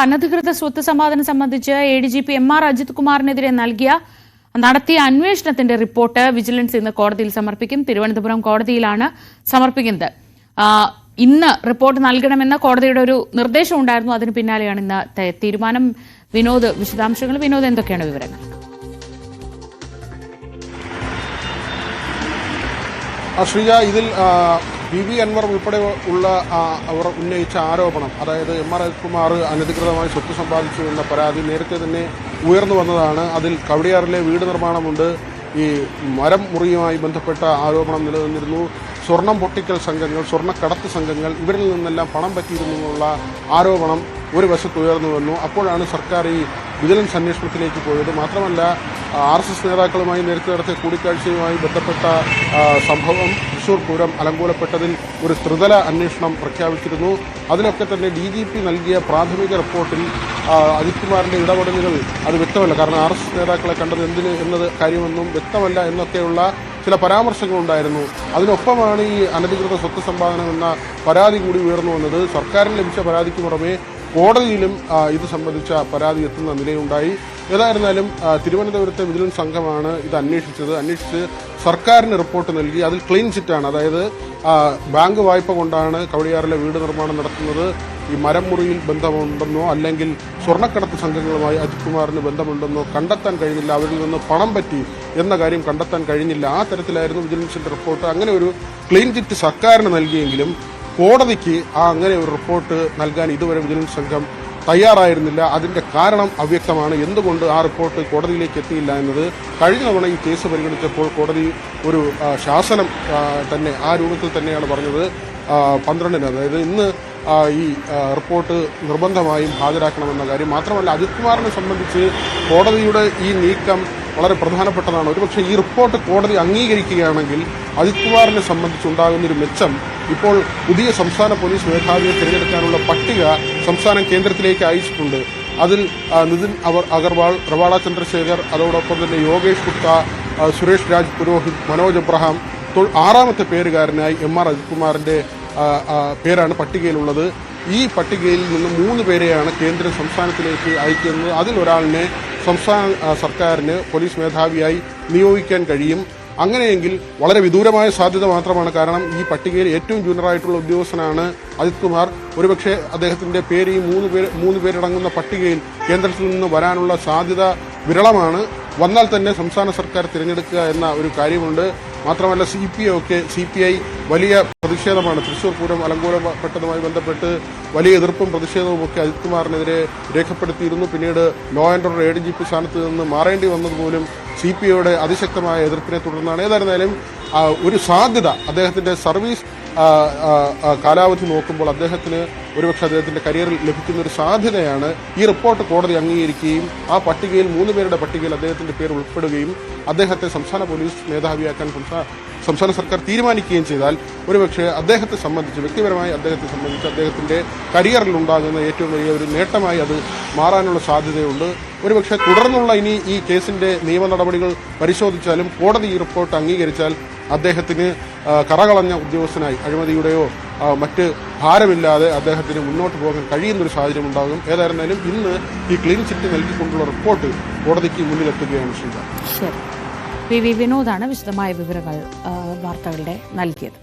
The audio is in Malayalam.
അനധികൃത സ്വത്ത് സമ്പാദനം സംബന്ധിച്ച് ADGP MR അജിത് കുമാറിനെതിരെ നടത്തിയ അന്വേഷണത്തിന്റെ റിപ്പോർട്ട് വിജിലൻസ് ഇന്ന് കോടതിയിൽ സമർപ്പിക്കും. തിരുവനന്തപുരം കോടതിയിലാണ് സമർപ്പിക്കുന്നത്. ഇന്ന് റിപ്പോർട്ട് നൽകണമെന്ന കോടതിയുടെ ഒരു നിർദ്ദേശം ഉണ്ടായിരുന്നു. അതിന് പിന്നാലെയാണ് ഇന്ന് തീരുമാനം. വിശദാംശങ്ങൾ വിനോദ്, എന്തൊക്കെയാണ് വിവരങ്ങൾ? ശ്രീജ, ഇതിൽ BB അൻവർ ഉൾപ്പെടെ ഉള്ള അവർ ഉന്നയിച്ച ആരോപണം, അതായത് MR അജിത് കുമാർ അനധികൃതമായി സ്വത്ത് സമ്പാദിച്ചു എന്ന പരാതി നേരത്തെ തന്നെ ഉയർന്നു വന്നതാണ്. അതിൽ കവടിയാറിലെ വീട് നിർമ്മാണമുണ്ട്. ഈ മരം മുറിയുമായി ബന്ധപ്പെട്ട ആരോപണം നിലനിന്നിരുന്നു. സ്വർണം പൊട്ടിക്കൽ സംഘങ്ങൾ, സ്വർണ്ണക്കടത്ത് സംഘങ്ങൾ, ഇവരിൽ നിന്നെല്ലാം പണം പറ്റിയിരുന്നുള്ള ആരോപണം ഒരു വശത്ത് ഉയർന്നു വന്നു. അപ്പോഴാണ് സർക്കാർ ഈ വിജിലൻസ് അന്വേഷണത്തിലേക്ക് പോയത്. മാത്രമല്ല, RSS നേതാക്കളുമായി നേരത്തെ നടത്തിയ കൂടിക്കാഴ്ചയുമായി ബന്ധപ്പെട്ട സംഭവം തൃശൂർ പൂരം അലങ്കോലപ്പെട്ടതിൽ ഒരു ത്രിതല അന്വേഷണം പ്രഖ്യാപിച്ചിരുന്നു. അതിലൊക്കെ തന്നെ DGP നൽകിയ പ്രാഥമിക റിപ്പോർട്ടിൽ അജിത് കുമാറിന്റെ ഇടപെടലുകൾ അത് വ്യക്തമല്ല. കാരണം RSS നേതാക്കളെ കണ്ടത് എന്തിന് എന്നത് കാര്യമൊന്നും വ്യക്തമല്ല എന്നൊക്കെയുള്ള ചില പരാമർശങ്ങളുണ്ടായിരുന്നു. അതിനൊപ്പമാണ് ഈ അനധികൃത സ്വത്ത് സമ്പാദനം എന്ന പരാതി കൂടി ഉയർന്നു വന്നത്. സർക്കാരിന് ലഭിച്ച പരാതിക്ക് പുറമെ കോടതിയിലും ഇത് സംബന്ധിച്ച പരാതി എത്തുന്ന നിലയുണ്ടായി. ഏതായിരുന്നാലും തിരുവനന്തപുരത്തെ വിജിലൻസ് സംഘമാണ് ഇത് അന്വേഷിച്ച് സർക്കാരിന് റിപ്പോർട്ട് നൽകി. അതിൽ ക്ലീൻ ചിറ്റാണ്, അതായത് ബാങ്ക് വായ്പ കൊണ്ടാണ് കവടിയാറിലെ വീട് നിർമ്മാണം നടത്തുന്നത്. ഈ മരം മുറിയിൽ ബന്ധമുണ്ടെന്നോ അല്ലെങ്കിൽ സ്വർണ്ണക്കടത്ത് സംഘങ്ങളുമായി അജിത് കുമാറിന് ബന്ധമുണ്ടെന്നോ കണ്ടെത്താൻ കഴിഞ്ഞില്ല. അവരിൽ നിന്ന് പണം പറ്റി എന്ന കാര്യം കണ്ടെത്താൻ കഴിഞ്ഞില്ല. ആ തരത്തിലായിരുന്നു വിജിലൻസിന്റെ റിപ്പോർട്ട്. അങ്ങനെ ഒരു ക്ലീൻ ചിറ്റ് സർക്കാരിന് നൽകിയെങ്കിലും കോടതിക്ക് അങ്ങനെ ഒരു റിപ്പോർട്ട് നൽകാൻ ഇതുവരെ വിജിലൻസ് സംഘം തയ്യാറായിരുന്നില്ല. അതിന്റെ കാരണം അവ്യക്തമാണ്. എന്തുകൊണ്ട് ആ റിപ്പോർട്ട് കോടതിയിലേക്ക് എത്തിയില്ല എന്നത് കഴിഞ്ഞ തവണ ഈ കേസ് പരിഗണിച്ചപ്പോൾ കോടതി ഒരു ശാസനം തന്നെ ആ രൂപത്തിൽ തന്നെയാണ് പറഞ്ഞത്. 12-ന്, അതായത് ഇന്ന് ഈ റിപ്പോർട്ട് നിർബന്ധമായും ഹാജരാക്കണമെന്ന കാര്യം. മാത്രമല്ല, അജിത് കുമാറിനെ സംബന്ധിച്ച് കോടതിയുടെ ഈ നീക്കം വളരെ പ്രധാനപ്പെട്ടതാണ്. ഒരുപക്ഷെ ഈ റിപ്പോർട്ട് കോടതി അംഗീകരിക്കുകയാണെങ്കിൽ അജിത് കുമാറിനെ സംബന്ധിച്ചുണ്ടാകുന്നൊരു മെച്ചം, ഇപ്പോൾ പുതിയ സംസ്ഥാന പോലീസ് മേധാവിയെ തിരഞ്ഞെടുക്കാനുള്ള പട്ടിക സംസ്ഥാനം കേന്ദ്രത്തിലേക്ക് അയച്ചിട്ടുണ്ട്. അതിൽ നിതിൻ അഗർവാൾ, റവാഡ ചന്ദ്രശേഖർ, അതോടൊപ്പം തന്നെ യോഗേഷ് ഗുപ്ത, സുരേഷ് രാജ് പുരോഹിത്, മനോജ് എബ്രഹാം, 6ാമത്തെ പേരുകാരനായി MR അജിത് കുമാറിന്റെ പേരാണ് പട്ടികയിലുള്ളത്. ഈ പട്ടികയിൽ നിന്ന് 3 പേരെയാണ് കേന്ദ്രം സംസ്ഥാനത്തിലേക്ക് അയക്കുന്നത്. അതിലൊരാളിനെ സംസ്ഥാന സർക്കാരിന് പോലീസ് മേധാവിയായി നിയോഗിക്കാൻ കഴിയും. അങ്ങനെയെങ്കിൽ വളരെ വിദൂരമായ സാധ്യത മാത്രമാണ്. കാരണം ഈ പട്ടികയിൽ ഏറ്റവും ജൂനിയറായിട്ടുള്ള ഉദ്യോഗസ്ഥനാണ് അജിത് കുമാർ. ഒരുപക്ഷെ അദ്ദേഹത്തിന്റെ പേര് ഈ 3 പേരടങ്ങുന്ന പട്ടികയിൽ കേന്ദ്രത്തിൽ നിന്ന് വരാനുള്ള സാധ്യത വിരളമാണ്. വന്നാൽ തന്നെ സംസ്ഥാന സർക്കാർ തിരഞ്ഞെടുക്കുക എന്ന ഒരു കാര്യമുണ്ട്. മാത്രമല്ല, CPI വലിയ പ്രതിഷേധമാണ്. തൃശൂർ പൂരം അലങ്കോലപ്പെട്ടതുമായി ബന്ധപ്പെട്ട് വലിയ എതിർപ്പും പ്രതിഷേധവുമൊക്കെ അജിത് കുമാറിനെതിരെ രേഖപ്പെടുത്തിയിരുന്നു. പിന്നീട് ലോ ആൻഡ് ഓർഡർ ADGP സ്ഥാനത്ത് നിന്ന് മാറേണ്ടി വന്നതുപോലും CPIയുടെ അതിശക്തമായ എതിർപ്പിനെ തുടർന്നാണ്. ഏതായിരുന്നാലും ഒരു സാധ്യത, അദ്ദേഹത്തിന്റെ സർവീസ് കാലാവധി നോക്കുമ്പോൾ അദ്ദേഹത്തിന് ഒരുപക്ഷെ അദ്ദേഹത്തിന്റെ കരിയറിൽ ലഭിക്കുന്ന ഒരു സാധ്യതയാണ് ഈ റിപ്പോർട്ട് കോടതി അംഗീകരിക്കുകയും ആ പട്ടികയിൽ 3 പേരുടെ പട്ടികയിൽ അദ്ദേഹത്തിന്റെ പേര് ഉൾപ്പെടുകയും അദ്ദേഹത്തെ സംസ്ഥാന പോലീസ് മേധാവിയാക്കാൻ സംസ്ഥാന സർക്കാർ തീരുമാനിക്കുകയും ചെയ്താൽ ഒരുപക്ഷെ അദ്ദേഹത്തെ സംബന്ധിച്ച്, വ്യക്തിപരമായി അദ്ദേഹത്തെ സംബന്ധിച്ച് അദ്ദേഹത്തിന്റെ കരിയറിൽ ഉണ്ടാകുന്ന ഏറ്റവും വലിയ ഒരു നേട്ടമായി അത് മാറാനുള്ള സാധ്യതയുണ്ട്. ഒരുപക്ഷെ തുടർന്നുള്ള ഇനി ഈ കേസിന്റെ നിയമ നടപടികൾ പരിശോധിച്ചാലും കോടതി ഈ റിപ്പോർട്ട് അംഗീകരിച്ചാൽ അദ്ദേഹത്തിന് കറകളഞ്ഞ ഉദ്യോഗസ്ഥനായി അഴിമതിയുടെയോ മറ്റ് ഭാരമില്ലാതെ അദ്ദേഹത്തിന് മുന്നോട്ട് പോകാൻ കഴിയുന്നൊരു സാഹചര്യം ഉണ്ടാകും. ഏതായിരുന്നാലും ഇന്ന് ഈ ക്ലീൻ ചിറ്റ് നൽകിക്കൊണ്ടുള്ള റിപ്പോർട്ട് കോടതിക്ക് മുന്നിലെത്തുകയാണ്. ശ്രീജ, വിനോദാണ് വിശദമായ വിവരങ്ങൾ വാർത്തകളുടെ നൽകിയത്.